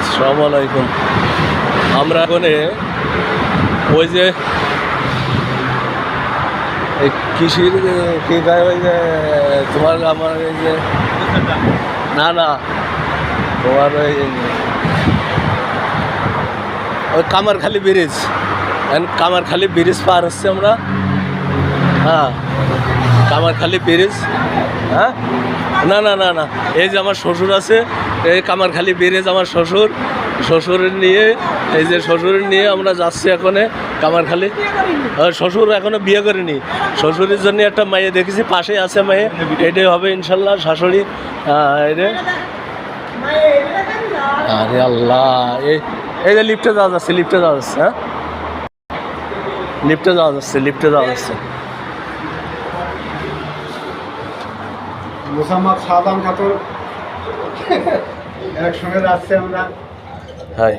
আসসালামু আলাইকুম। আমরা এখন ওই যে কৃষির কি গায়ে ওই যে তোমার আমার এই যে না না তোমার ওই কামারখালি ব্রিজ, কামারখালি ব্রিজ পার হচ্ছে আমরা। হ্যাঁ, কামারখালি ব্রিজ। হ্যাঁ, না না না না, এই যে আমার শ্বশুর আছে, এই কামারখালি ব্রিজ আমার শ্বশুরের নিয়ে, এই যে শ্বশুরের নিয়ে আমরা যাচ্ছি এখন কামারখালি। শ্বশুর এখনো বিয়ে করেনি, শ্বশুরের জন্য একটা মেয়ে দেখেছি, পাশে আছে মেয়ে, এটাই হবে ইনশাল্লাহ শাশুড়ি। আরে আল্লাহ, এই যে লিফটে যাওয়া যাচ্ছে, হ্যাঁ লিফটে যাওয়া যাচ্ছে। মোসাম্মদ শাহজাহান খাতুন একসঙ্গে যাচ্ছে আমরা। হাই।